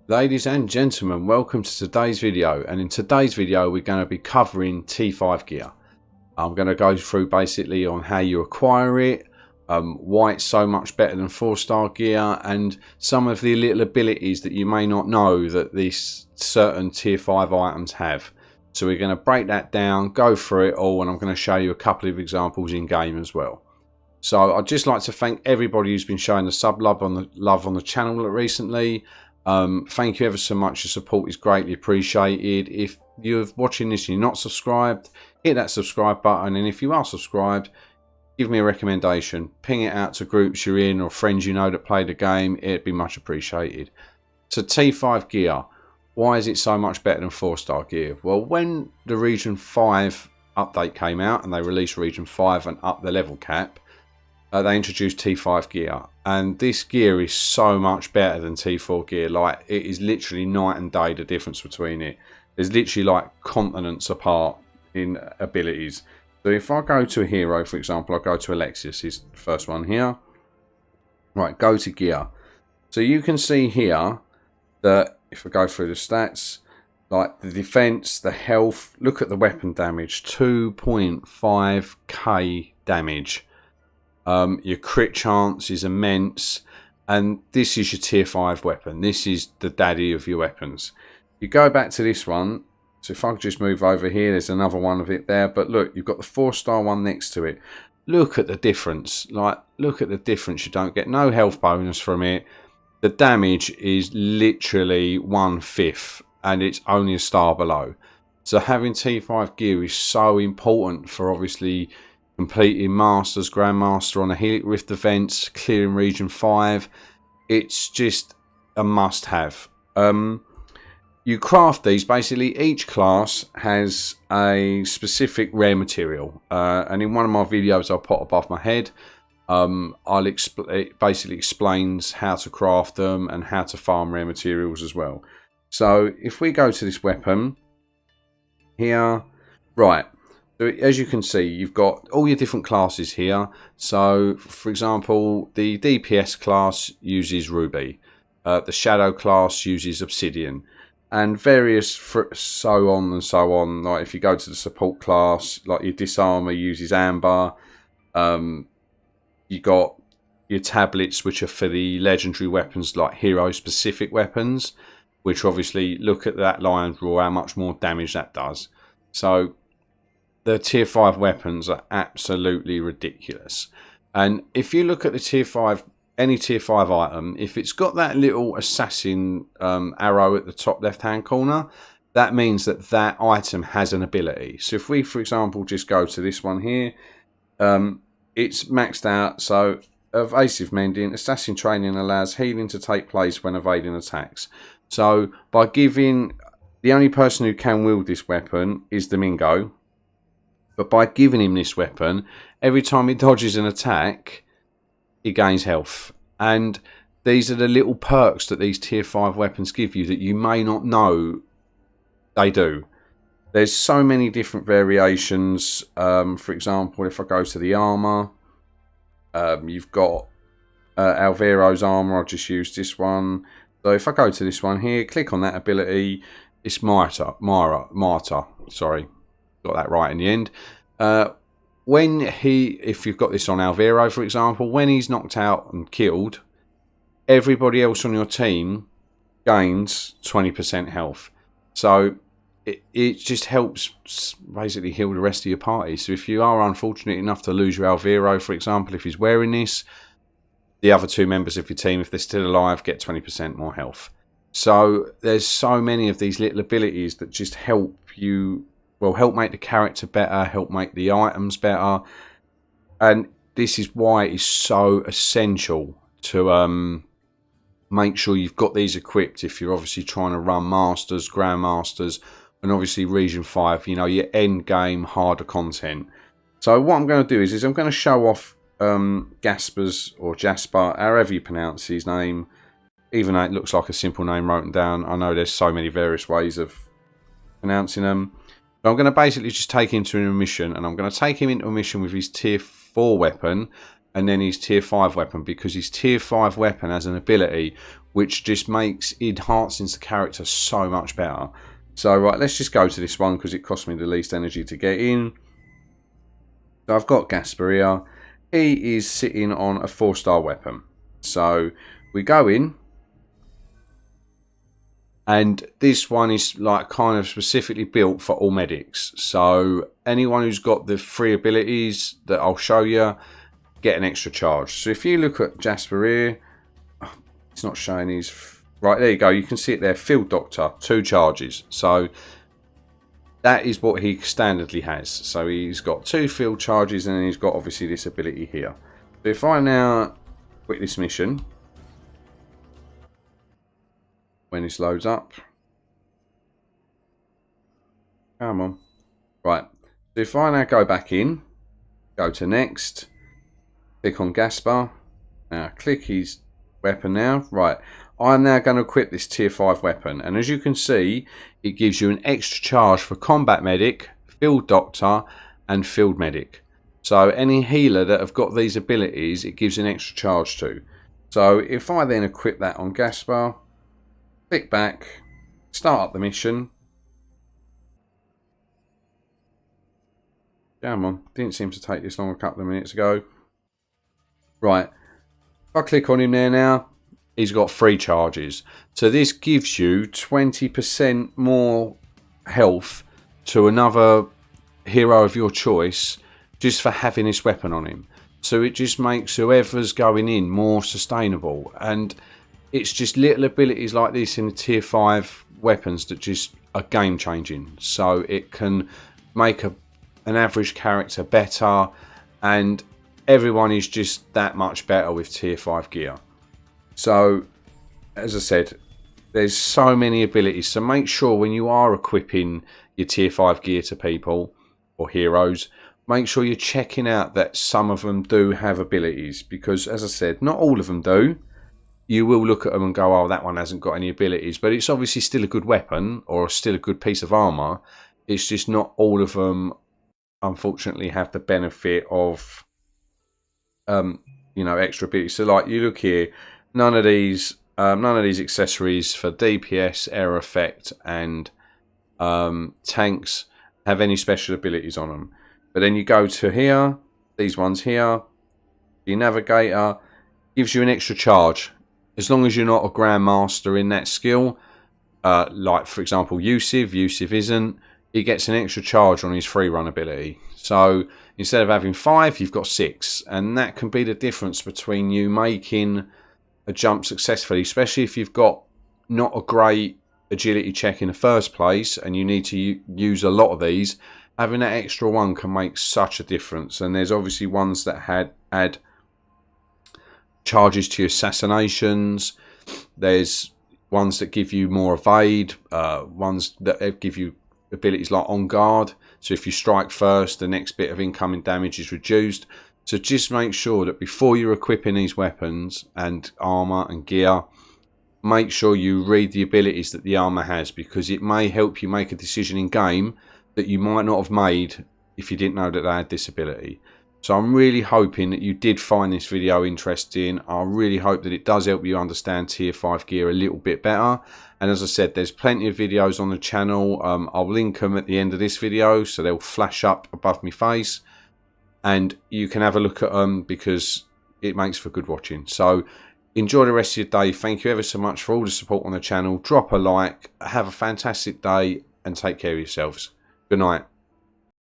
Ladies and gentlemen, welcome to today's video, and in today's video we're going to be covering T5 gear. I'm going to go through basically on how you acquire it, why it's so much better than 4-star gear, and some of the little abilities that you may not know that these certain tier 5 items have. So we're going to break that down, go through it all, and I'm going to show you a couple of examples in game as well. So I'd just like to thank everybody who's been showing the sub love on the channel recently. Thank you ever so much. Your support is greatly appreciated. If you're watching this and you're not subscribed, hit that subscribe button, and if you are subscribed, give me a recommendation, ping it out to groups you're in or friends you know that play the game. It'd be much appreciated. So T5 gear, why is it so much better than 4-star gear? Well, when the region 5 update came out and they released region 5 and upped the level cap, they introduced T5 gear, and this gear is so much better than T4 gear. Like, it is literally night and day, the difference between it. There's literally like continents apart in abilities. So if I go to a hero, for example, I go to Alexios, his first one here. Right, go to gear. So you can see here that if I go through the stats, like the defense, the health, look at the weapon damage, 2.5k damage. Your crit chance is immense, and this is your tier 5 weapon. This is the daddy of your weapons. You go back to this one, so if I could just move over here, there's another one of it there, but look, you've got the 4-star one next to it. Look at the difference. Like, look at the difference. You don't get no health bonus from it. The damage is literally 1/5, and it's only a star below. So having T5 gear is so important for obviously completing Masters, Grandmaster on the Helix Rift events, clearing Region 5. It's just a must-have. You craft these, basically each class has a specific rare material. And in one of my videos I'll put above my head, it basically explains how to craft them and how to farm rare materials as well. So if we go to this weapon here, right. So as you can see, you've got all your different classes here. So, for example, the DPS class uses Ruby. The Shadow class uses Obsidian. And various so on and so on. Like if you go to the support class, like your Disarmer uses Amber. You got your tablets, which are for the legendary weapons, like hero-specific weapons. Which obviously, look at that Lion's Roar, how much more damage that does. So the tier 5 weapons are absolutely ridiculous. And if you look at the tier 5, any tier 5 item, if it's got that little assassin arrow at the top left hand corner, that means that that item has an ability. So if we, for example, just go to this one here, it's maxed out. So evasive mending, assassin training allows healing to take place when evading attacks. So by giving, the only person who can wield this weapon is Domingo. But by giving him this weapon, every time he dodges an attack, he gains health. And these are the little perks that these tier 5 weapons give you that you may not know they do. There's so many different variations. For example, if I go to the armor, you've got Alvero's armor. I'll just use this one. So if I go to this one here, click on that ability, it's Martyr. Sorry. Got that right in the end. If you've got this on Alvero, for example, when he's knocked out and killed, everybody else on your team gains 20% health. So it just helps basically heal the rest of your party. So if you are unfortunate enough to lose your Alvero, for example, if he's wearing this, the other 2 members of your team, if they're still alive, get 20% more health. So there's so many of these little abilities that just help you. Will help make the character better, help make the items better. And this is why it is so essential to make sure you've got these equipped if you're obviously trying to run Masters, Grandmasters, and obviously Region 5, you know, your end game, harder content. So what I'm going to do is I'm going to show off Gasper's or Jasper, however you pronounce his name. Even though it looks like a simple name written down, I know there's so many various ways of pronouncing them. I'm going to basically just take him to a mission, and I'm going to take him into a mission with his tier 4 weapon and then his tier 5 weapon, because his tier 5 weapon has an ability which just enhances the character so much better. So right, let's just go to this one because it cost me the least energy to get in. So I've got Gaspar here. He is sitting on a 4-star weapon. So we go in, and this one is like kind of specifically built for all medics. So anyone who's got the 3 abilities that I'll show you get an extra charge. So if you look at Gaspar here, it's not showing his... Right, there you go. You can see it there. Field Doctor, 2 charges. So that is what he standardly has. So he's got 2 field charges, and then he's got obviously this ability here. So if I now quit this mission, when this loads up, come on. Right, so if I now go back in, go to next, click on Gaspar, now click his weapon now. Right, I'm now going to equip this tier 5 weapon, and as you can see, it gives you an extra charge for combat medic, field doctor and field medic. So any healer that have got these abilities, it gives an extra charge to. So if I then equip that on Gaspar, click back, start up the mission. Come on, didn't seem to take this long a couple of minutes ago. Right, if I click on him there now, he's got 3 charges. So this gives you 20% more health to another hero of your choice just for having this weapon on him. So it just makes whoever's going in more sustainable. And it's just little abilities like this in the tier 5 weapons that just are game changing. So it can make an average character better, and everyone is just that much better with tier 5 gear. So as I said, there's so many abilities, so make sure when you are equipping your tier 5 gear to people or heroes, make sure you're checking out that some of them do have abilities, because as I said, not all of them do. You will look at them and go, oh, that one hasn't got any abilities, but it's obviously still a good weapon or still a good piece of armor. It's just not all of them, unfortunately, have the benefit of extra abilities. So like you look here, none of these accessories for DPS, air effect and tanks have any special abilities on them. But then you go to here, these ones here, your navigator gives you an extra charge as long as you're not a grandmaster in that skill. Like for example Yusuf isn't, he gets an extra charge on his free run ability. So instead of having 5, you've got 6, and that can be the difference between you making a jump successfully, especially if you've got not a great agility check in the first place and you need to use a lot of these. Having that extra one can make such a difference. And there's obviously ones that add charges to your assassinations. There's ones that give you more evade, ones that give you abilities like on guard. So if you strike first, the next bit of incoming damage is reduced. So just make sure that before you're equipping these weapons and armor and gear, make sure you read the abilities that the armor has, because it may help you make a decision in game that you might not have made if you didn't know that they had this ability. So I'm really hoping that you did find this video interesting. I really hope that it does help you understand tier 5 gear a little bit better. And as I said, there's plenty of videos on the channel. I'll link them at the end of this video, so they'll flash up above my face. And you can have a look at them because it makes for good watching. So enjoy the rest of your day. Thank you ever so much for all the support on the channel. Drop a like. Have a fantastic day and take care of yourselves. Good night.